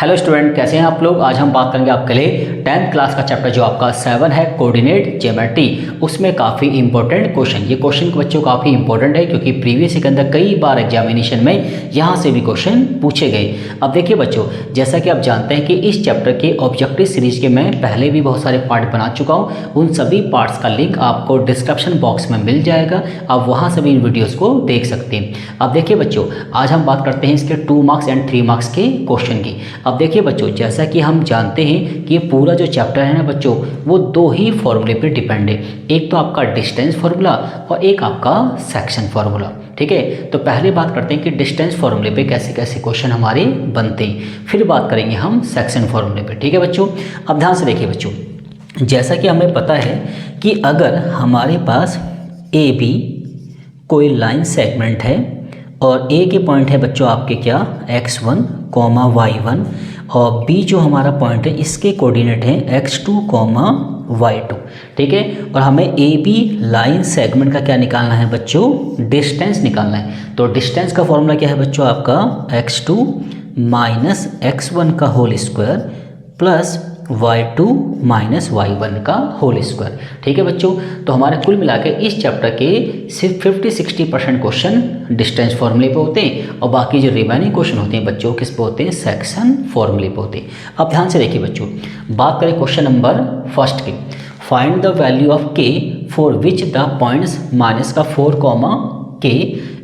Hello student, कैसे हैं आप लोग। आज हम बात करेंगे आपके लिए 10th क्लास का चैप्टर जो आपका 7 है कोऑर्डिनेट ज्योमेट्री। उसमें काफ़ी इंपॉर्टेंट क्वेश्चन, ये क्वेश्चन बच्चों काफ़ी इंपॉर्टेंट है क्योंकि प्रीवियस के अंदर कई बार एग्जामिनेशन में यहाँ से भी क्वेश्चन पूछे गए। अब देखिए बच्चों, जैसा कि आप जानते हैं कि इस चैप्टर के ऑब्जेक्टिव सीरीज के मैं पहले भी बहुत सारे पार्ट बना चुका हूँ। उन सभी पार्ट्स का लिंक आपको डिस्क्रिप्शन बॉक्स में मिल जाएगा, आप वहाँ से भी इन वीडियोज़ को देख सकते हैं। अब देखिए बच्चों, आज हम बात करते हैं इसके 2 मार्क्स एंड 3 मार्क्स के क्वेश्चन की। अब देखिए बच्चों, जैसा कि हम जानते हैं कि ये पूरा जो चैप्टर है ना बच्चों, वो 2 ही फॉर्मूले पे डिपेंड है। एक तो आपका डिस्टेंस फार्मूला और एक आपका सेक्शन फार्मूला। ठीक है, तो पहले बात करते हैं कि डिस्टेंस फार्मूले पे कैसे कैसे क्वेश्चन हमारे बनते हैं, फिर बात करेंगे हम सेक्शन फार्मूले पे। ठीक है बच्चों, अब ध्यान से देखिए बच्चों, जैसा कि हमें पता है कि अगर हमारे पास ए बी कोई लाइन सेगमेंट है और ए के पॉइंट है बच्चों आपके क्या x1, y1 और बी जो हमारा पॉइंट है इसके कोऑर्डिनेट हैं x2, y2। ठीक है, और हमें ए बी लाइन सेगमेंट का क्या निकालना है बच्चों, डिस्टेंस निकालना है। तो डिस्टेंस का फॉर्मूला क्या है बच्चों आपका x2 माइनस x1 का whole square plus y2 minus y1 का होल स्क्वायर। ठीक है बच्चों, तो हमारे कुल मिला के इस चैप्टर के सिर्फ 50-60% क्वेश्चन डिस्टेंस फॉर्मूले पे होते हैं और बाकी जो रिमेनिंग क्वेश्चन होते हैं बच्चों किस पे होते हैं, सेक्शन फॉर्मूले पे होते हैं। अब ध्यान से देखिए बच्चों, बात करें क्वेश्चन नंबर फर्स्ट की। Find the value of k for which the points minus का 4, k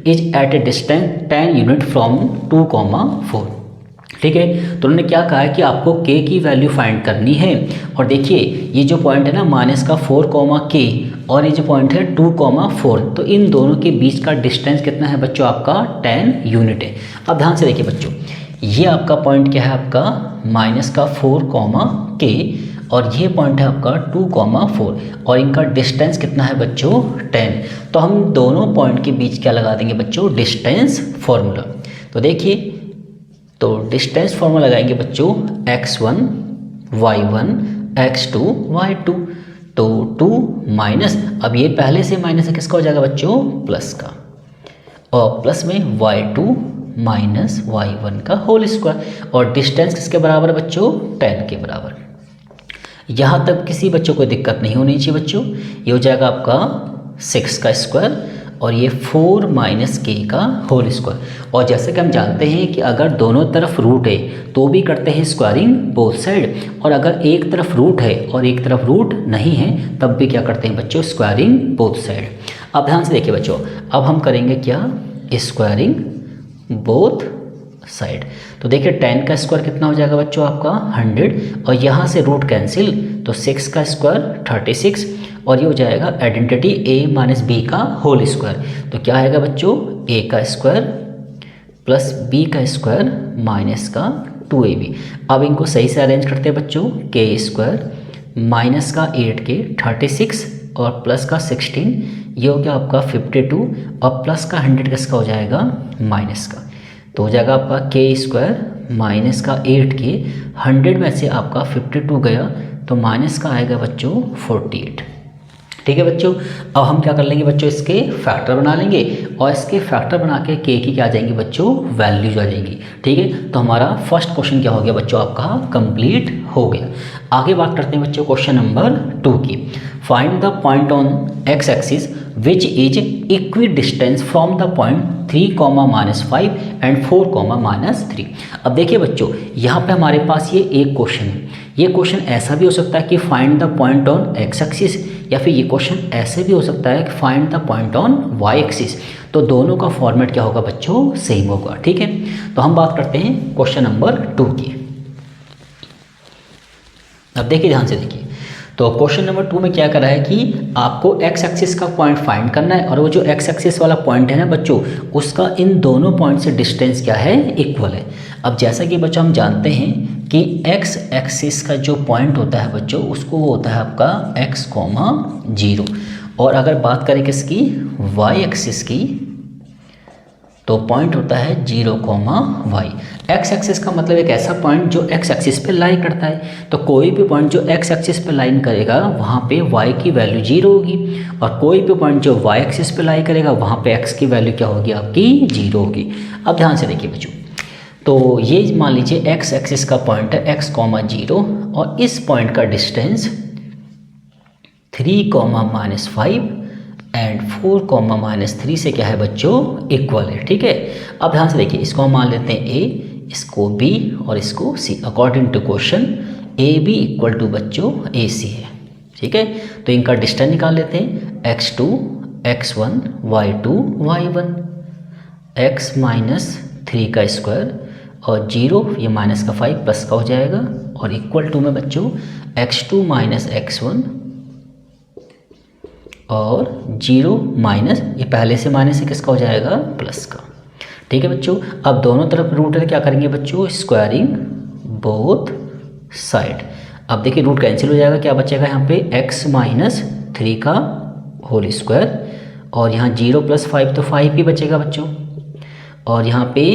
is at a distance 10 unit from 2, 4। ठीक है, तो उन्होंने क्या कहा है कि आपको k की वैल्यू फाइंड करनी है। और देखिए ये जो पॉइंट है ना माइनस का 4, k और ये जो पॉइंट है 2, 4, तो इन दोनों के बीच का डिस्टेंस कितना है बच्चों आपका 10 यूनिट है। अब ध्यान से देखिए बच्चों, ये आपका पॉइंट क्या है आपका माइनस का 4, k और ये पॉइंट है आपका 2, 4 और इनका डिस्टेंस कितना है बच्चों 10। तो हम दोनों पॉइंट के बीच क्या लगा देंगे बच्चों, डिस्टेंस फॉर्मूला। तो देखिए, तो डिस्टेंस फॉर्मूला लगाएंगे बच्चों x1 y1 x2 y2। तो 2 माइनस, अब ये पहले से माइनस है किसका हो जाएगा बच्चों, प्लस का, और प्लस में y2 माइनस y1 का होल स्क्वायर और डिस्टेंस किसके बराबर है बच्चों, 10 के बराबर। यहाँ तक किसी बच्चों को दिक्कत नहीं होनी चाहिए बच्चों। ये हो जाएगा आपका 6 का स्क्वायर और ये 4 माइनस k का होल स्क्वायर। और जैसे कि हम जानते हैं कि अगर दोनों तरफ रूट है तो भी करते हैं स्क्वायरिंग बोथ साइड, और अगर एक तरफ रूट है और एक तरफ रूट नहीं है तब भी क्या करते हैं बच्चों, स्क्वायरिंग बोथ साइड। अब ध्यान से देखिए बच्चों, अब हम करेंगे क्या, स्क्वायरिंग बोथ साइड। तो देखिए 10 का स्क्वायर कितना हो जाएगा बच्चों आपका 100 और यहाँ से रूट कैंसिल, तो 6 का स्क्वायर 36 और ये हो जाएगा आइडेंटिटी a माइनस बी का होल स्क्वायर। तो क्या आएगा बच्चों, a का स्क्वायर प्लस b का स्क्वायर माइनस का 2ab। अब इनको सही से अरेंज करते हैं बच्चों, k स्क्वायर माइनस का 8k 36 और प्लस का 16, ये हो गया आपका 52 और प्लस का 100 किसका हो जाएगा, माइनस का। तो हो जाएगा आपका k स्क्वायर माइनस का 8k, 100 में से आपका 52 गया तो माइनस का आएगा बच्चों 48। ठीक है बच्चों, अब हम क्या कर लेंगे बच्चों, इसके फैक्टर बना लेंगे और इसके फैक्टर बना के k की क्या आ जाएंगी बच्चों, वैल्यूज आ जाएंगी। ठीक है, तो हमारा फर्स्ट क्वेश्चन क्या हो गया बच्चों आपका, कंप्लीट हो गया। आगे बात करते हैं बच्चों क्वेश्चन नंबर 2 की। Find the point on x axis which is equi distance from the point 3, -5 and 4, -3। अब देखिए बच्चों, यहाँ पे हमारे पास ये एक क्वेश्चन है। ये क्वेश्चन ऐसा भी हो सकता है कि find the point on x axis, या फिर ये क्वेश्चन ऐसे भी हो सकता है कि find the point on y axis. तो दोनों का फॉर्मेट क्या होगा बच्चों, सेम होगा। ठीक है, तो हम बात करते हैं क्वेश्चन नंबर 2 की। अब देखिए ध्यान से देखिए, तो क्वेश्चन नंबर 2 में क्या करा है कि आपको x एक्सिस का पॉइंट फाइंड करना है और वो जो x एक्सिस वाला पॉइंट है ना बच्चों, उसका इन दोनों पॉइंट से डिस्टेंस क्या है, इक्वल है। अब जैसा कि बच्चों हम जानते हैं कि x एक्सिस का जो पॉइंट होता है बच्चों, उसको वो होता है आपका x, 0। और अगर बात करें किसकी, y एक्सिस की, तो पॉइंट होता है 0, y। x एक्सिस का मतलब एक ऐसा पॉइंट जो x एक्सिस पे लाई करता है। तो कोई भी पॉइंट जो x एक्सिस पे लाइन करेगा वहाँ पे y की वैल्यू 0 होगी, और कोई भी पॉइंट जो y एक्सिस पे लाई करेगा वहाँ पे x की वैल्यू क्या होगी आपकी, 0 होगी। अब ध्यान से देखिए बच्चों, तो ये मान लीजिए एक्स एक्सिस का पॉइंट है x, 0 और इस पॉइंट का डिस्टेंस 3, -5 एंड 4, -3 से क्या है बच्चों इक्वल है। ठीक है, अब ध्यान से देखिए, इसको हम मान लेते हैं a, इसको b और इसको c। According to question A B equal to बच्चों ए सी है। ठीक है, तो इनका डिस्टेंस निकाल लेते हैं, x2 x1 y2 y1, x -3 का स्क्वायर और 0 ये माइनस का 5 प्लस का हो जाएगा और इक्वल टू में बच्चों x2 x1 और 0 माइनस ये पहले से माइनस है किसका हो जाएगा प्लस का। ठीक है बच्चों, अब दोनों तरफ रूट है क्या करेंगे बच्चों, स्क्वायरिंग बोथ साइड। अब देखिए रूट कैंसिल हो जाएगा, क्या बचेगा यहाँ पे x -3 का होल स्क्वायर और यहाँ 0 + 5 तो 5 ही बचेगा बच्चों और यहाँ पे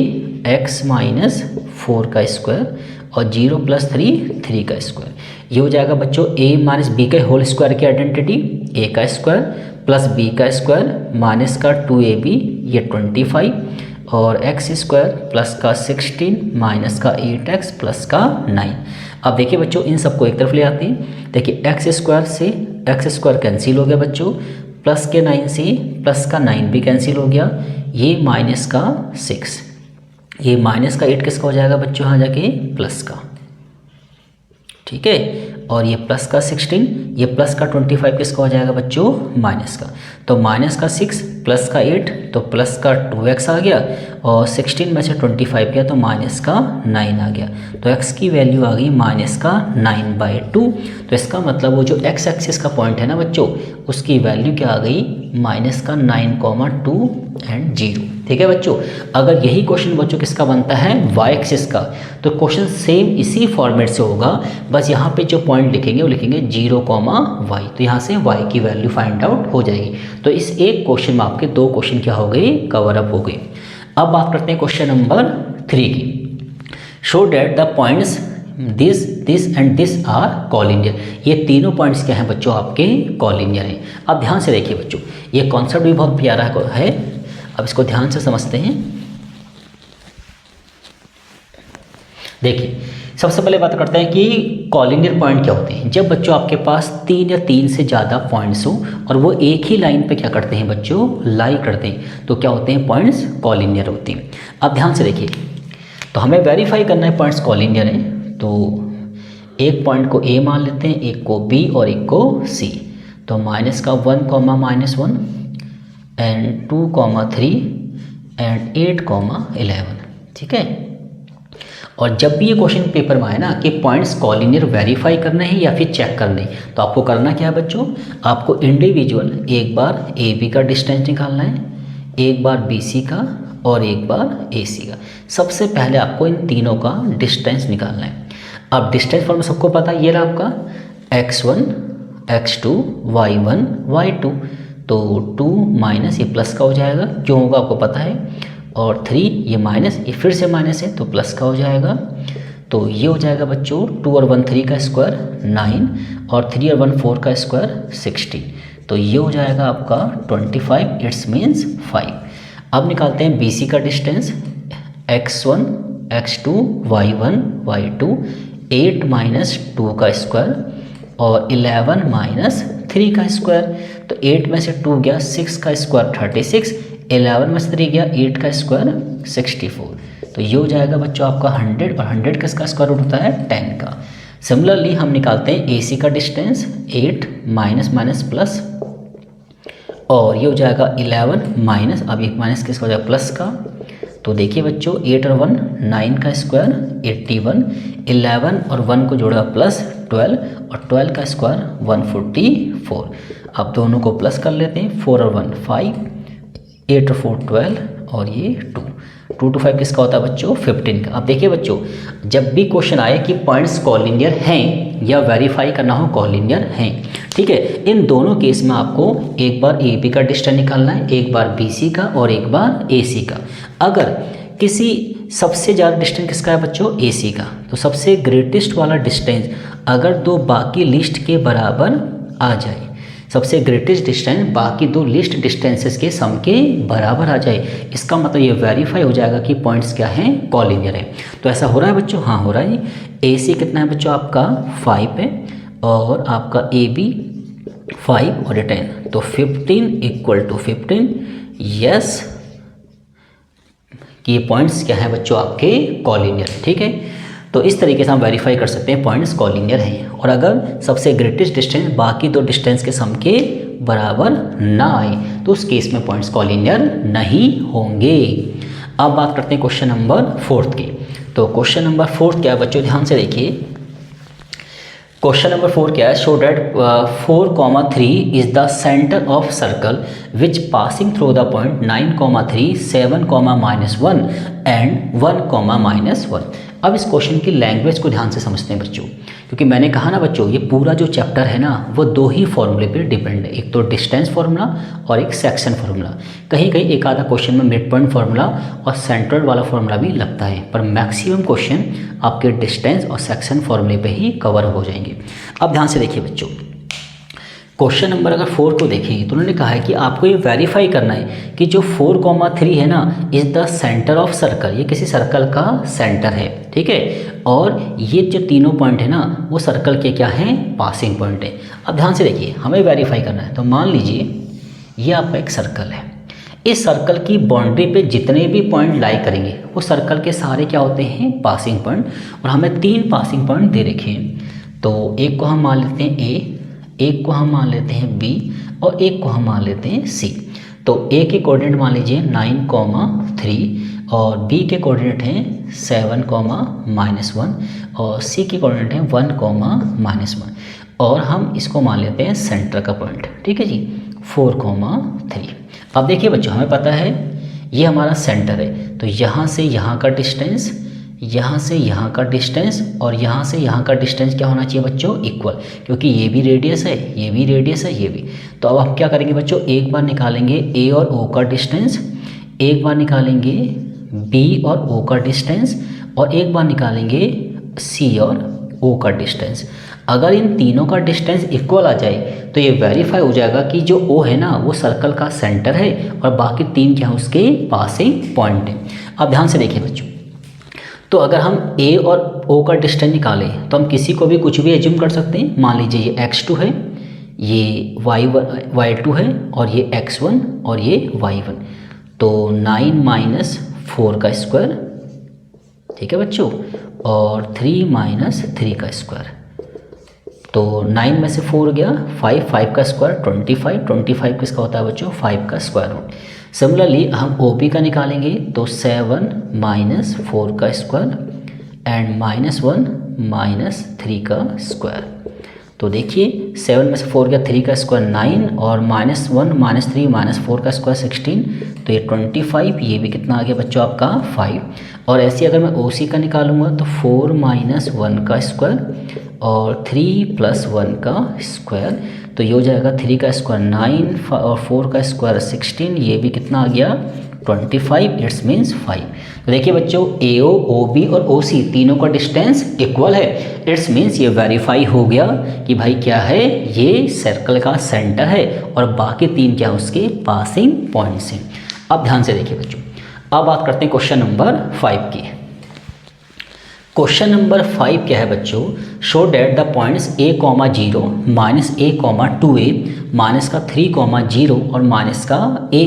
x -4 का स्क्वायर और 0 + 3 का स्क्वायर। ये हो जाएगा बच्चों a - b के होल स्क्वायर की आइडेंटिटी, a का स्क्वायर प्लस b का स्क्वायर माइनस का 2ab ये 25 और x स्क्वायर प्लस का 16 माइनस का 8x प्लस का 9। अब देखिए बच्चों इन सबको एक तरफ ले आते हैं। देखिए x स्क्वायर से x स्क्वायर कैंसिल हो गया बच्चों, प्लस के 9 से प्लस का 9 भी कैंसिल हो गया, ये माइनस का 6, ये माइनस का 8 किसका हो जाएगा बच्चों यहाँ जाके प्लस का। ठीक है, और ये प्लस का 16, ये प्लस का 25 किसका हो जाएगा बच्चों माइनस का। तो माइनस का 6 प्लस का 8 तो प्लस का 2x आ गया और 16 में से 25 गया तो माइनस का 9 आ गया। तो x की वैल्यू आ गई माइनस का 9/2। तो इसका मतलब वो जो x एक्सिस का पॉइंट है ना बच्चों, उसकी वैल्यू क्या आ गई माइनस का 9,2 एंड 0। ठीक है बच्चों, अगर यही क्वेश्चन बच्चों किसका बनता है y एक्सिस का, तो क्वेश्चन सेम इसी फॉर्मेट से होगा, बस यहाँ पे जो पॉइंट लिखेंगे वो लिखेंगे 0, y। तो यहाँ से y की वैल्यू फाइंड आउट हो जाएगी। तो इस एक क्वेश्चन में आपके 2 क्वेश्चन क्या हो गए कवर अप हो गए। अब बात करते हैं क्वेश्चन नंबर 3 की। Show that the points this and this are collinear. ये तीनों पॉइंट्स क्या हैं बच्चों आपके कॉलिनियर हैं। अब ध्यान से देखिए बच्चों, ये कॉन्सेप्ट भी बहुत प्यारा है, अब इसको ध्यान से समझते हैं। देखिए सबसे पहले बात करते हैं कि कॉलिनियर पॉइंट क्या होते हैं। जब बच्चों आपके पास 3 या 3 से ज़्यादा पॉइंट्स हो और वो एक ही लाइन पे क्या करते हैं बच्चों लाई करते हैं, तो क्या होते हैं पॉइंट्स कॉलिनियर होते हैं। अब ध्यान से देखिए, तो हमें वेरीफाई करना है पॉइंट्स कॉलिनियर हैं, तो एक पॉइंट को A मान लेते हैं, एक को B और एक को C। तो माइनस का 1, -1 एंड 2, 3 एंड 8, 11। ठीक है, और जब भी ये क्वेश्चन पेपर में आए ना कि पॉइंट्स कॉलिनियर वेरीफाई करने हैं या फिर चेक करने हैं, तो आपको करना क्या है बच्चों, आपको इंडिविजुअल एक बार ए बी का डिस्टेंस निकालना है, एक बार बी सी का और एक बार ए सी का। सबसे पहले आपको इन तीनों का डिस्टेंस निकालना है। अब डिस्टेंस फॉर्म सबको पता है, ये रहा आपका x1 x2 y1 y2। तो 2 माइनस ये प्लस का हो जाएगा, क्यों होगा आपको पता है, और 3 ये माइनस, ये फिर से माइनस है तो प्लस का हो जाएगा। तो ये हो जाएगा बच्चों 2 और 1 3 का स्क्वायर 9 और 3 और 1 4 का स्क्वायर 16। तो ये हो जाएगा आपका 25, इट्स मीन्स 5। अब निकालते हैं BC का distance, x1 x2 y1 y2, 8 - 2 का स्क्वायर और 11 - 3 का स्क्वायर। तो 8 में से 2 गया, 6 का स्क्वायर 36, 11 में से 3 गया, 8 का स्क्वायर 64। तो ये हो जाएगा बच्चों आपका 100 और 100 किसका स्क्वायर रूट होता है 10 का। सिमिलरली हम निकालते हैं AC का डिस्टेंस, 8 माइनस प्लस और ये हो जाएगा 11 माइनस, अब एक माइनस किसका हो जाएगा प्लस का। तो देखिए बच्चों 8 और 1 9 का स्क्वायर 81, 11 और 1 को जोड़ा प्लस 12 और 12 का स्क्वायर 144। अब दोनों को प्लस कर लेते हैं, 4 और 1 5, 8 और 4 12 और ये 2 to 5 किसका होता है बच्चों 15 का। अब देखिए बच्चों, जब भी क्वेश्चन आए कि पॉइंट्स कॉलिनियर हैं या वेरीफाई करना हो कॉलिनियर हैं, ठीक है, इन दोनों केस में आपको एक बार ए बी का डिस्टेंस निकालना है, एक बार बी सी का और एक बार ए सी का। अगर किसी सबसे ज़्यादा डिस्टेंस किसका है बच्चों ए सी का, तो सबसे ग्रेटेस्ट वाला डिस्टेंस अगर दो बाकी लिस्ट के बराबर आ जाए, सबसे ग्रेटेस्ट डिस्टेंस बाकी दो लिस्ट डिस्टेंसेस के सम के बराबर आ जाए, इसका मतलब ये वेरीफाई हो जाएगा कि पॉइंट्स क्या हैं, कॉलिनियर है। तो ऐसा हो रहा है बच्चों? हाँ हो रहा है। ए सी कितना है बच्चों आपका 5 है और आपका ए बी 5 और 10, तो 15 इक्वल टू 15। यस कि ये पॉइंट्स क्या है बच्चों आपके कॉलिनियर, ठीक है। तो इस तरीके से हम वेरीफाई कर सकते हैं पॉइंट्स कॉलिनियर हैं। और अगर सबसे ग्रेटेस्ट डिस्टेंस बाकी दो डिस्टेंस के सम के बराबर ना आए तो उस केस में पॉइंट्स कॉलिनियर नहीं होंगे। अब बात करते हैं क्वेश्चन नंबर 4 की। तो क्वेश्चन नंबर 4 क्या है बच्चों, ध्यान से देखिए। क्वेश्चन नंबर 4 क्या है, show that 4,3 is the centre of circle which passing through the point 9,3 7, -1 and 1, -1। अब इस क्वेश्चन की लैंग्वेज को ध्यान से समझते हैं बच्चों, क्योंकि मैंने कहा ना बच्चों ये पूरा जो चैप्टर है ना वो दो ही फॉर्मूले पे डिपेंड है, एक तो डिस्टेंस फार्मूला और एक सेक्शन फार्मूला। कहीं कहीं एक आधा क्वेश्चन में मिड पॉइंट फार्मूला और सेंट्रल वाला फार्मूला भी लगता है, पर मैक्सिमम क्वेश्चन आपके डिस्टेंस और सेक्शन फार्मूले पे ही कवर हो जाएंगे। अब ध्यान से देखिए बच्चों, क्वेश्चन नंबर अगर 4 को देखें तो उन्होंने कहा है कि आपको ये वेरीफाई करना है कि जो 4,3 है ना is the centre of circle, ये किसी सर्कल का सेंटर है, ठीक है। और ये जो तीनों पॉइंट है ना वो सर्कल के क्या हैं, पासिंग पॉइंट है। अब ध्यान से देखिए हमें वेरीफाई करना है, तो मान लीजिए ये आपका एक सर्कल है, इस सर्कल की बाउंड्री पे जितने भी पॉइंट लाई करेंगे वो सर्कल के सारे क्या होते हैं, पासिंग पॉइंट। और हमें 3 पासिंग पॉइंट दे रखे हैं, तो एक को हम मान लेते हैं ए, एक को हम मान लेते हैं बी और एक को हम मान लेते हैं सी। तो ए के कोऑर्डिनेट मान लीजिए 9,3 और बी के कोऑर्डिनेट हैं 7, -1 और सी के कोऑर्डिनेट हैं 1, -1 और हम इसको मान लेते हैं सेंटर का पॉइंट, ठीक है जी, 4,3। अब देखिए बच्चों हमें पता है ये हमारा सेंटर है, तो यहाँ से यहाँ का डिस्टेंस, यहाँ से यहाँ का डिस्टेंस और यहाँ से यहाँ का डिस्टेंस क्या होना चाहिए बच्चों, इक्वल, क्योंकि ये भी रेडियस है, ये भी रेडियस है, ये भी। तो अब हम क्या करेंगे बच्चों, एक बार निकालेंगे ए और ओ का डिस्टेंस, एक बार निकालेंगे बी और ओ का डिस्टेंस और एक बार निकालेंगे सी और ओ का डिस्टेंस। अगर इन तीनों का डिस्टेंस इक्वल आ जाए तो ये वेरीफाई हो जाएगा कि जो ओ है ना वो सर्कल का सेंटर है और बाकी 3 क्या है उसके पासिंग पॉइंट है। अब ध्यान से देखिए बच्चों, तो अगर हम ए और ओ का डिस्टेंस निकालें तो हम किसी को भी कुछ भी एज्यूम कर सकते हैं। मान लीजिए ये x2 है, ये y2 है और ये x1 और ये y1, तो 9 - 4 का स्क्वायर, ठीक है बच्चों, और 3 - 3 का स्क्वायर। तो 9 में से 4 गया 5 का स्क्वायर 25 किसका होता है बच्चों, 5 का स्क्वायर रूट। सिमिलरली हम OP का निकालेंगे तो 7 - 4 का स्क्वायर एंड -1 - 3 का स्क्वायर। तो देखिए 7 में से 4 गया 3 का स्क्वायर 9 और -1 - 3 - 4 का स्क्वायर 16, तो ये 25, ये भी कितना आ गया बच्चों आपका 5। और ऐसे अगर मैं OC का निकालूंगा तो 4 - 1 का स्क्वायर और 3 + 1 का स्क्वायर, तो ये हो जाएगा 3 का स्क्वायर 9 और 4 का स्क्वायर 16, ये भी कितना आ गया 25, इट्स मीन्स 5। तो देखिए बच्चों AO, OB और OC तीनों का डिस्टेंस इक्वल है, इट्स मीन्स ये वेरीफाई हो गया कि भाई क्या है, ये सर्कल का सेंटर है और बाकी 3 क्या उसके पासिंग पॉइंट्स हैं। अब ध्यान से देखिए बच्चों, अब बात करते हैं क्वेश्चन नंबर 5 की। क्वेश्चन नंबर 5 क्या है बच्चों, show that the points A, 0 -A, -2A, -3, और -A,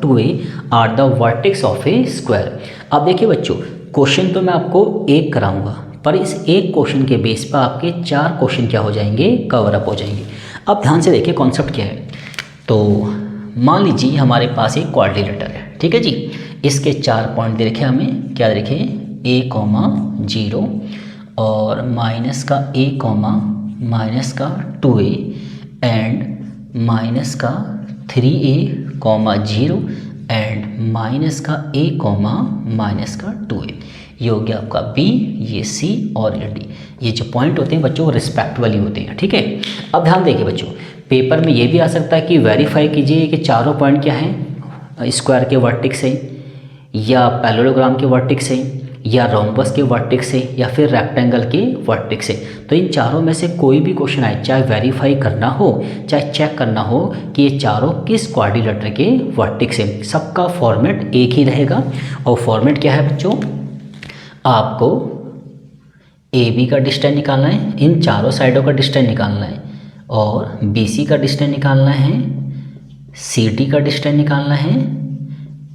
-2A are the vertex of a square. अब देखिए बच्चों क्वेश्चन तो मैं आपको एक कराऊंगा, पर इस एक क्वेश्चन के बेस पर आपके 4 क्वेश्चन क्या हो जाएंगे, कवर अप हो जाएंगे। अब ध्यान से देखिए कॉन्सेप्ट क्या है। तो मान लीजिए हमारे पास एक क्वाड्रिलेटर है, ठीक है जी, इसके 4 पॉइंट दे रखे हमें, क्या दे रखे, A, 0 और -A, -2A and -3A, 0 and -A, -2A। ये हो गया आपका B, ये C और ये D। ये जो पॉइंट होते हैं बच्चों रिस्पेक्टिवली होते हैं, ठीक है। अब ध्यान देखिए बच्चों, पेपर में ये भी आ सकता है कि वेरीफाई कीजिए कि चारों पॉइंट क्या हैं, स्क्वायर के वर्टेक्स है या पैरेललोग्राम के वर्टेक्स है या रोम्बस के वर्टेक्स से या फिर रेक्टेंगल के वर्टेक्स से। तो इन चारों में से कोई भी क्वेश्चन आए, चाहे वेरीफाई करना हो चाहे चेक करना हो कि ये चारों किस क्वाड्रिलेटरल के वर्टेक्स से, सबका फॉर्मेट एक ही रहेगा। और फॉर्मेट क्या है बच्चों, आपको ए बी का डिस्टेंस निकालना है, इन चारों साइडों का डिस्टेंस निकालना है, और बी सी का डिस्टेंस निकालना है, सी डी का डिस्टेंस निकालना है,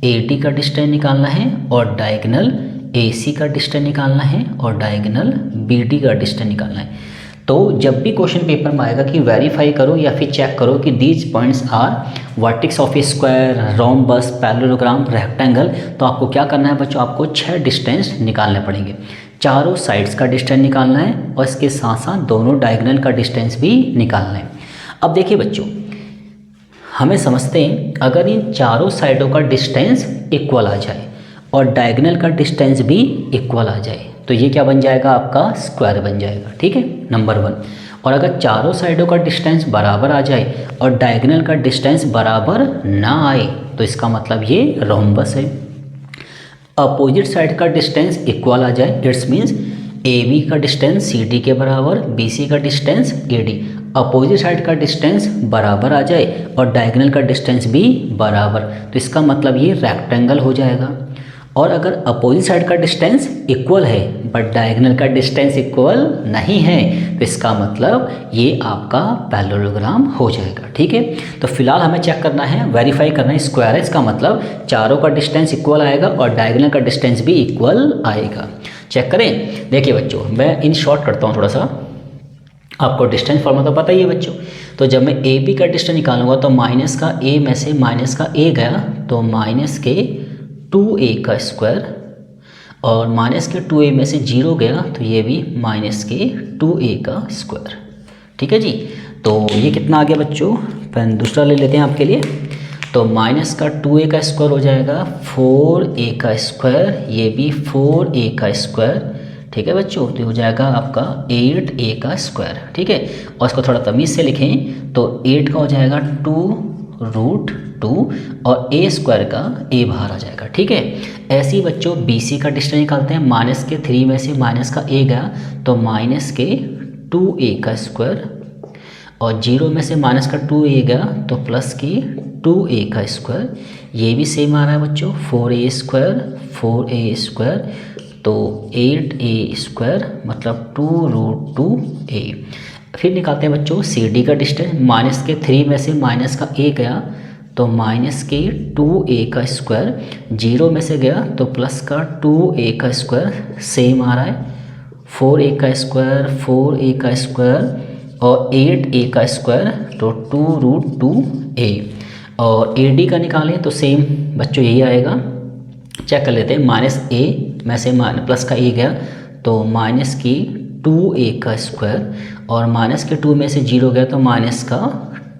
ए डी का डिस्टेंस निकालना है, और डायगोनल ए सी का डिस्टेंस निकालना है, और डायगोनल बी डी का डिस्टेंस निकालना है। तो जब भी क्वेश्चन पेपर में आएगा कि वेरीफाई करो या फिर चेक करो कि these points are vertex of a square, rhombus, parallelogram, rectangle, तो आपको क्या करना है बच्चों, आपको 6 डिस्टेंस निकालने पड़ेंगे। चारों साइड्स का डिस्टेंस निकालना है और इसके साथ साथ दोनों डायगोनल का डिस्टेंस भी निकालना है। अब देखिए बच्चों, हमें समझते हैं अगर इन चारों साइडों का डिस्टेंस इक्वल आ जाए और डायगोनल का डिस्टेंस भी इक्वल आ जाए तो ये क्या बन जाएगा, आपका स्क्वायर बन जाएगा। ठीक है, नंबर 1। और अगर चारों साइडों का डिस्टेंस बराबर आ जाए और डायगोनल का डिस्टेंस बराबर ना आए तो इसका मतलब ये रोम्बस है। अपोजिट साइड का डिस्टेंस इक्वल आ जाए, इट्स मीन्स ए बी का डिस्टेंस सी डी के बराबर, बी सी का distance A D. Opposite side का डिस्टेंस बराबर आ जाए और डायगोनल का डिस्टेंस भी बराबर, तो इसका मतलब ये रेक्टेंगल हो जाएगा। और अगर अपोजिट साइड का डिस्टेंस इक्वल है बट डायगोनल का डिस्टेंस इक्वल नहीं है तो इसका मतलब ये आपका पैरेललोग्राम हो जाएगा। ठीक है, तो फिलहाल हमें चेक करना है, वेरीफाई करना है, स्क्वायर है इसका मतलब चारों का डिस्टेंस इक्वल आएगा और डायगोनल का डिस्टेंस भी इक्वल आएगा। चेक करें। देखिए बच्चों, मैं इन शॉर्ट करता हूँ थोड़ा सा, आपको डिस्टेंस फॉर्मूला तो पता ही है बच्चों। तो जब मैं ए बी का डिस्टेंस निकालूंगा तो माइनस का ए में से माइनस का ए गया तो माइनस के 2a का स्क्वायर, और माइनस के 2a में से 0 गया तो ये भी माइनस के 2a का स्क्वायर। ठीक है जी, तो ये कितना आ गया बच्चों, पेन दूसरा ले लेते हैं आपके लिए। तो माइनस का 2a का स्क्वायर हो जाएगा 4a का स्क्वायर, ये भी 4a का स्क्वायर। ठीक है बच्चों, तो हो जाएगा आपका 8a का स्क्वायर। ठीक है, और इसको थोड़ा तमीज़ से लिखें तो 8 का हो जाएगा 2√2 और a स्क्वायर का a बाहर आ जाएगा। ठीक है, ऐसे ही बच्चों BC का डिस्टेंस निकालते हैं। माइनस के 3 में से माइनस का a गया तो माइनस के 2a का स्क्वायर, और 0 में से माइनस का 2a गया तो प्लस की 2a का स्क्वायर। ये भी सेम आ रहा है बच्चों, 4a स्क्वायर तो 8a स्क्वायर मतलब 2√2a। फिर निकालते हैं बच्चों CD का डिस्टेंस। माइनस के 3 में से माइनस का a गया तो माइनस के 2a का स्क्वायर, 0 में से गया तो प्लस का 2a का स्क्वायर, सेम आ रहा है 4a का स्क्वायर और 8a का स्क्वायर तो 2√2a। और AD का निकालें तो सेम बच्चों यही आएगा। चेक कर लेते हैं, माइनस a में से प्लस का a गया तो माइनस की 2a का स्क्वायर, और माइनस के 2 में से 0 गया तो माइनस का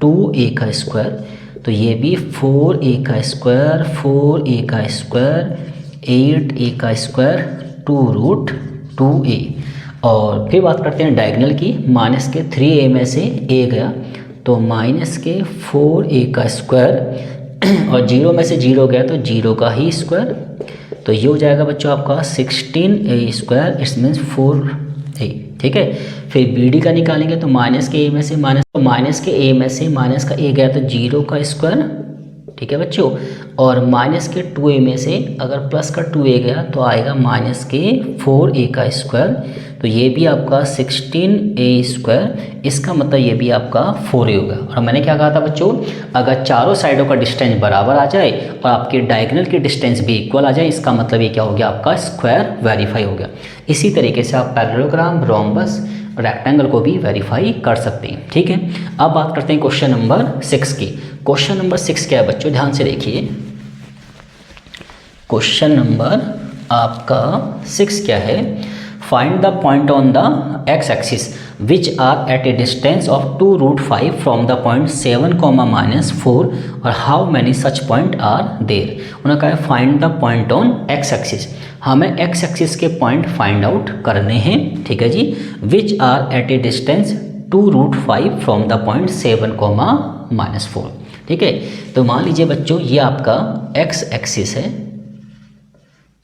2a का स्क्वायर, तो ये भी 4a का स्क्वायर 8a का स्क्वायर 2√2a। और फिर बात करते हैं डायगोनल की। माइनस के 3a में से a गया तो माइनस के 4a का स्क्वायर, और 0 में से 0 गया तो 0 का ही स्क्वायर, तो ये हो जाएगा बच्चों आपका 16a square, it's means 4a। ठीक है, फिर BD का निकालेंगे तो माइनस के a में से माइनस का a गया तो 0 का स्क्वायर। ठीक है बच्चों, और माइनस के 2a में से अगर प्लस का 2a गया तो आएगा माइनस के 4a का स्क्वायर, तो ये भी आपका 16a स्क्वायर, इसका मतलब ये भी आपका 4a होगा। और मैंने क्या कहा था बच्चों, अगर चारों साइडों का डिस्टेंस बराबर आ जाए और आपके डायगोनल के डिस्टेंस भी इक्वल आ जाए, इसका मतलब ये क्या हो गया, आपका स्क्वायर वेरीफाई हो गया। इसी तरीके से आप पैरेललोग्राम, रोम्बस, रेक्टेंगल को भी वेरीफाई कर सकते हैं। ठीक है, अब बात करते हैं क्वेश्चन नंबर 6 की। क्वेश्चन नंबर 6 क्या है बच्चों, ध्यान से देखिए। क्वेश्चन नंबर आपका 6 क्या है, find the point on the X axis which are at a distance of 2√5 from the point 7, -4 और how many such point are there. उन्होंने कहा है find the point on X axis, हमें एक्स एक्सिस के point find out करने हैं। ठीक है जी, which are at a distance 2√5 from the point 7, -4। ठीक है, तो मान लीजिए बच्चों ये आपका एक्स एक्सिस है,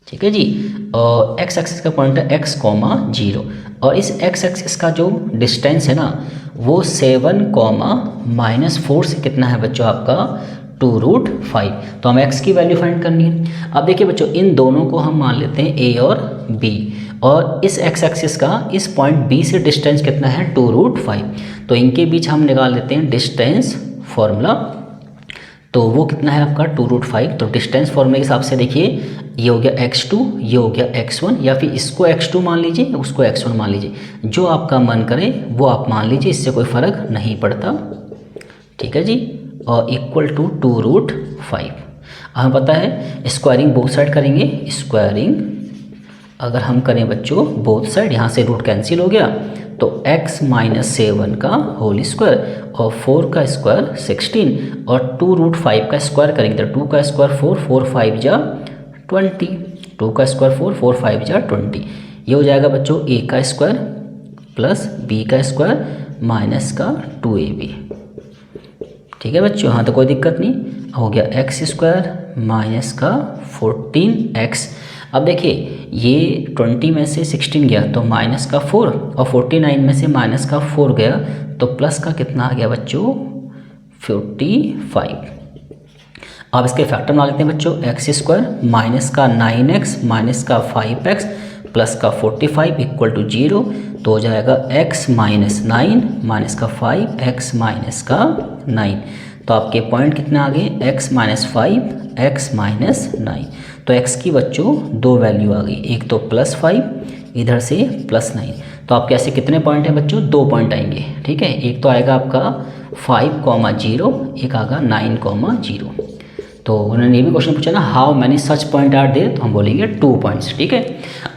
ठीक है जी। और एक्स एक्सिस का पॉइंट है x, 0 और इस x एक्सिस का जो डिस्टेंस है ना वो 7, -4 से कितना है बच्चों आपका 2√5। तो हमें x की वैल्यू फाइंड करनी है। अब देखिए बच्चों इन दोनों को हम मान लेते हैं a और b और इस x एक्सिस का इस पॉइंट b से डिस्टेंस कितना है 2√5। तो इनके बीच हम निकाल लेते हैं डिस्टेंस फॉर्मूला। तो वो कितना है आपका 2√5। तो डिस्टेंस फॉर्मूले के हिसाब से देखिए ये हो गया x2, ये हो गया x1 या फिर इसको x2 मान लीजिए उसको x1 मान लीजिए, जो आपका मन करे वो आप मान लीजिए, इससे कोई फ़र्क नहीं पड़ता। ठीक है जी। और इक्वल टू 2√5। हमें पता है स्क्वायरिंग बोथ साइड करेंगे। स्क्वायरिंग अगर हम करें बच्चों बोथ साइड, यहाँ से रूट कैंसिल हो गया तो x - 7 का होल स्क्वायर और 4 का स्क्वायर 16 और 2√5 का स्क्वायर करेंगे तो 2 का स्क्वायर 4, 4 5 जा 20, 2 का स्क्वायर 4, 4 5 जा 20। ये हो जाएगा बच्चों a का स्क्वायर प्लस b का स्क्वायर माइनस का 2ab। ठीक है बच्चों, हाँ तो कोई दिक्कत नहीं, हो गया x स्क्वायर माइनस का 14x। अब देखिए ये 20 में से 16 गया तो माइनस का 4 और 49 में से माइनस का 4 गया तो प्लस का कितना आ गया बच्चों 45। अब इसके फैक्टर बना लेते हैं बच्चों। एक्स स्क्वायर माइनस का 9x माइनस का 5x प्लस का 45 इक्वल टू 0। तो हो जाएगा x - 9 माइनस का 5 x माइनस का 9। तो आपके पॉइंट कितने आ गए x - 5 x - 9। तो x की बच्चों दो वैल्यू आ गई, एक तो +5 इधर से +9। तो आपके ऐसे कितने पॉइंट हैं बच्चों 2 पॉइंट आएंगे। ठीक है, एक तो आएगा आपका 5,0, एक आएगा 9,0। तो उन्होंने ये भी क्वेश्चन पूछा ना how many such point are there, तो हम बोलेंगे 2 पॉइंट्स। ठीक है,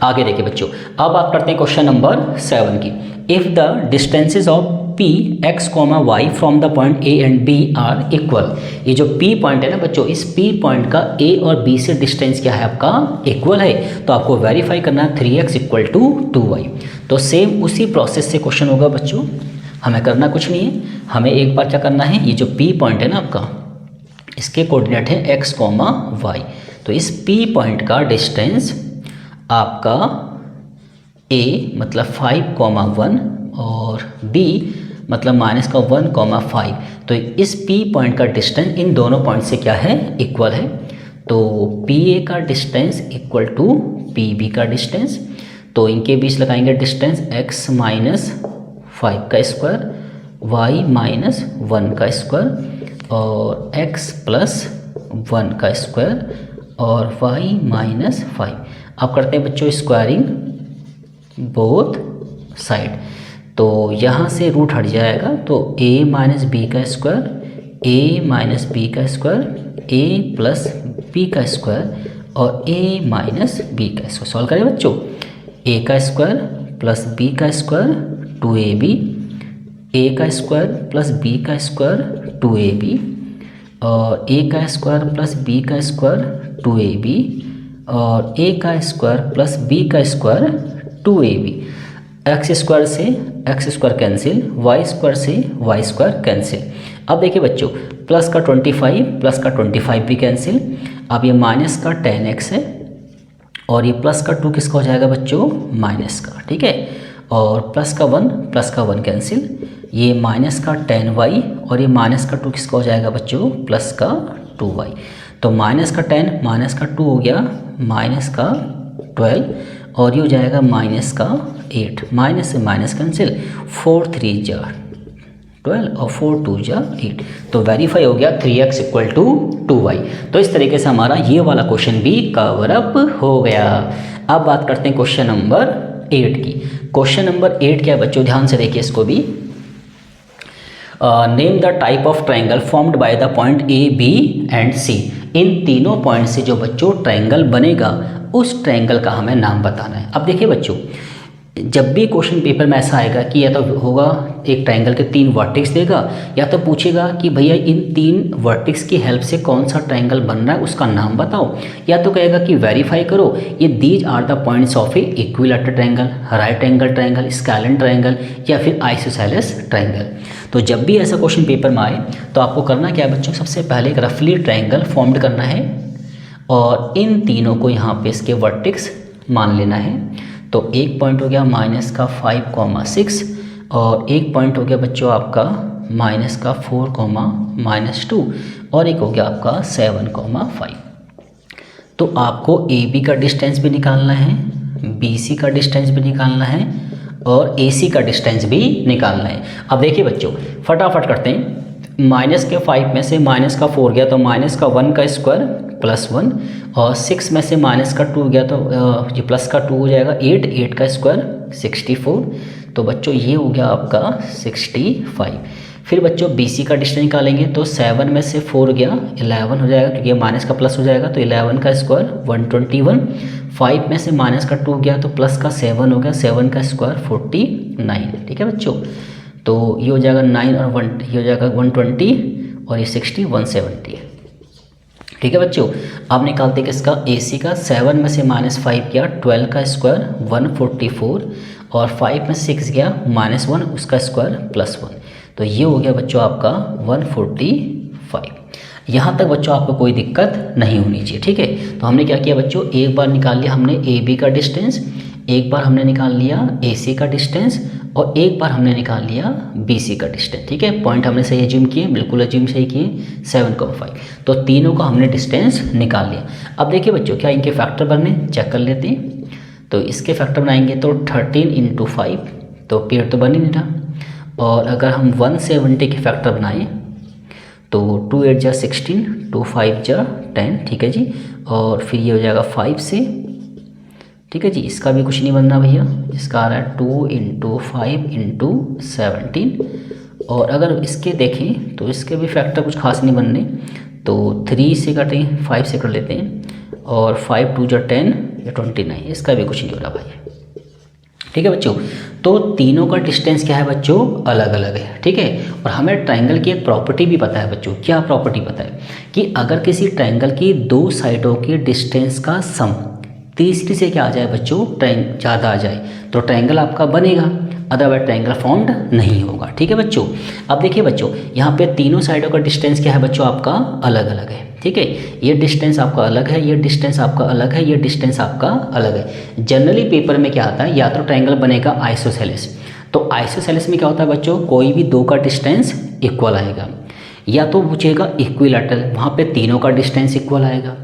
आगे देखिए बच्चों, अब बात करते हैं क्वेश्चन नंबर 7 की। If the distances of P x, y from the point A and B are equal. ये जो P पॉइंट है ना बच्चों, इस P पॉइंट का A और B से डिस्टेंस क्या है आपका इक्वल है। तो आपको वेरीफाई करना है 3x = 2y। तो सेम उसी प्रोसेस से क्वेश्चन होगा बच्चों, हमें करना कुछ नहीं है। हमें एक बार क्या करना है, ये जो P पॉइंट है ना आपका, इसके कोऑर्डिनेट है x, y। तो इस P पॉइंट का डिस्टेंस आपका A मतलब 5,1 और B मतलब माइनस का 1,5। तो इस P पॉइंट का डिस्टेंस इन दोनों पॉइंट से क्या है इक्वल है। तो PA का डिस्टेंस इक्वल टू PB का डिस्टेंस। तो इनके बीच लगाएंगे डिस्टेंस x - 5 का स्क्वायर y - 1 का स्क्वायर और x + 1 का स्क्वायर और y - 5। अब करते हैं बच्चों स्क्वायरिंग बोथ साइड। तो यहाँ से रूट हट जाएगा तो a - b का स्क्वायर, a - b का स्क्वायर, a + b का स्क्वायर और a - b का स्क्वायर। सॉल्व करें बच्चों, a का स्क्वायर प्लस b का स्क्वायर 2ab, a का स्क्वायर प्लस b का स्क्वायर 2ab और a का स्क्वायर प्लस b का स्क्वायर 2ab और a का स्क्वायर प्लस b का स्क्वायर 2ab। एक्स स्क्वायर से x square cancel, y square से वाई स्क्वायर कैंसिल। अब देखिए बच्चों प्लस का 25 भी कैंसिल। अब ये माइनस का 10x है और ये प्लस का 2 किसका हो जाएगा बच्चों माइनस का। ठीक है, और प्लस का 1 कैंसिल। ये माइनस का 10y और ये माइनस का 2 किसका हो जाएगा बच्चों प्लस का 2y। तो माइनस का 10 माइनस का 2 हो गया माइनस का 12 और ये हो जाएगा माइनस का 8। माइनस से माइनस कैंसिल, 4 3 जा 12 और 4 2 जा 8। तो वेरीफाई हो गया 3x = 2y। तो इस तरीके से हमारा ये वाला क्वेश्चन भी कवर अप हो गया। अब बात करते हैं क्वेश्चन नंबर 8 की। क्वेश्चन नंबर 8 क्या है बच्चों, ध्यान से देखिए इसको भी। Name the type of triangle formed by the point A, B and C। इन तीनों पॉइंट से जो बच्चों ट्रायंगल बनेगा उस ट्रायंगल का हमें नाम बताना है। अब देखिए बच्चों, जब भी क्वेश्चन पेपर में ऐसा आएगा कि या तो होगा एक ट्रायंगल के 3 वर्टेक्स देगा या तो पूछेगा कि भैया इन 3 वर्टेक्स की हेल्प से कौन सा ट्रायंगल बन रहा है उसका नाम बताओ, या तो कहेगा कि वेरीफाई करो ये these are the points of a equilateral triangle, right angle triangle, scalene triangle या फिर आइसोसेलेस ट्रायंगल। तो जब भी ऐसा क्वेश्चन पेपर में आए तो आपको करना क्या है बच्चों, सबसे पहले एक रफली ट्रायंगल फॉर्म्ड करना है और इन तीनों को यहाँ पे इसके वर्टेक्स मान लेना है। तो एक पॉइंट हो गया -5,6 और एक पॉइंट हो गया बच्चों आपका -4,-2 और एक हो गया आपका 7,5। तो आपको AB का डिस्टेंस भी निकालना है, BC का डिस्टेंस भी निकालना है और AC का डिस्टेंस भी निकालना है। अब देखिए बच्चों फटाफट करते हैं। -5 में से -4 गया तो -1 का स्क्वायर +1 और 6 में से -2 गया तो ये +2 हो जाएगा 8 का स्क्वायर 64। तो बच्चों ये हो गया आपका 65। फिर बच्चों BC का डिस्टेंस निकालेंगे तो 7 में से 4 गया 11 हो जाएगा क्योंकि माइनस का प्लस हो जाएगा तो 11 का स्क्वायर 121। 5 में से -2 गया तो प्लस का 7 हो गया, 7 का स्क्वायर 49। ठीक है बच्चों, तो ये हो जाएगा 9 और 1 ये हो जाएगा 120 और ये 60 170 है। ठीक है बच्चों, अब निकालते हैं किसका AC का। 7 में से -5 गया 12 का स्क्वायर 144 और 5 में 6 गया -1 उसका स्क्वायर +1 तो ये हो गया बच्चों आपका 145। यहाँ तक बच्चों आपको कोई दिक्कत नहीं होनी चाहिए। ठीक है, तो हमने क्या किया बच्चों, एक बार निकाल लिया हमने AB का डिस्टेंस, एक बार हमने निकाल लिया AC का डिस्टेंस और एक बार हमने निकाल लिया BC का डिस्टेंस। ठीक है, पॉइंट हमने सही एज्यूम किए, बिल्कुल एज्यूम सही किए 7,5। तो तीनों का हमने डिस्टेंस निकाल लिया। अब देखिए बच्चों क्या इनके फैक्टर बनने चेक कर लेते हैं। तो इसके फैक्टर बनाएंगे तो 13 × 5 तो पेड़ तो बन ही नहीं रहा। और अगर हम 170 के फैक्टर बनाएं तो 2 8 जा 16 2 5 जा 10। ठीक है जी, और फिर ये हो जाएगा 5 से। ठीक है जी, इसका भी कुछ नहीं बनना भैया, इसका आ रहा है 2 × 5 × 17। और अगर इसके देखें तो इसके भी फैक्टर कुछ खास नहीं बनने, तो 3 से कटें 5 से कर लेते हैं और 5 2 जा 10 या 29, इसका भी कुछ नहीं हो रहा भाई। ठीक है बच्चों, तो तीनों का डिस्टेंस क्या है बच्चों, अलग अलग है। ठीक है, और हमें ट्रायंगल की एक प्रॉपर्टी भी पता है बच्चों। क्या प्रॉपर्टी पता है कि अगर किसी ट्रायंगल की दो साइडों के डिस्टेंस का सम तीसरी से क्या आ जाए बच्चों, ज़्यादा आ जाए तो ट्रायंगल आपका बनेगा, अदरवाइज ट्रायंगल फॉर्म्ड नहीं होगा। ठीक है बच्चों, अब देखिए बच्चों यहाँ पे तीनों साइडों का डिस्टेंस क्या है बच्चों, आपका अलग अलग है। ठीक है, ये डिस्टेंस आपका अलग है, ये डिस्टेंस आपका अलग है, ये डिस्टेंस आपका अलग है। जनरली पेपर में क्या आता है, या तो ट्रायंगल बनेगा आइसोसेलेस। तो आइसोसेलेस में क्या होता है बच्चों, कोई भी दो का डिस्टेंस इक्वल आएगा, या तो पूछेगा इक्विलैटरल, वहाँ पे तीनों का डिस्टेंस इक्वल आएगा,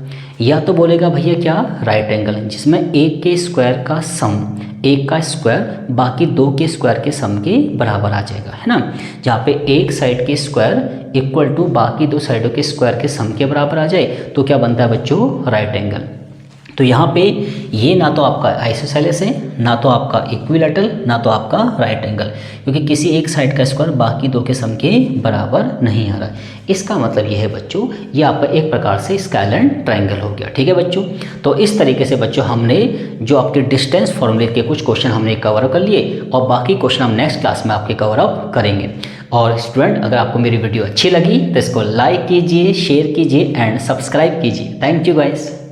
या तो बोलेगा भैया क्या राइट एंगल, जिसमें एक के स्क्वायर का सम, एक का स्क्वायर बाकी दो के स्क्वायर के सम के बराबर आ जाएगा, है ना। जहाँ पे एक साइड के स्क्वायर इक्वल टू बाकी दो साइडों के स्क्वायर के सम के बराबर आ जाए तो क्या बनता है बच्चों, राइट एंगल। तो यहाँ पे ये ना तो आपका आइसोसेलेस है, ना तो आपका इक्विलैटरल, ना तो आपका राइट एंगल, क्योंकि किसी एक साइड का स्क्वायर बाकी दो के सम के बराबर नहीं आ रहा। इसका मतलब ये है बच्चों, ये आपका एक प्रकार से स्केलेन ट्रायंगल हो गया। ठीक है बच्चों, तो इस तरीके से बच्चों हमने जो आपके डिस्टेंस फॉर्मूले के कुछ क्वेश्चन हमने कवर कर लिए और बाकी क्वेश्चन हम नेक्स्ट क्लास में आपके कवर अप करेंगे। और स्टूडेंट, अगर आपको मेरी वीडियो अच्छी लगी तो इसको लाइक कीजिए, शेयर कीजिए एंड सब्सक्राइब कीजिए। Thank you guys.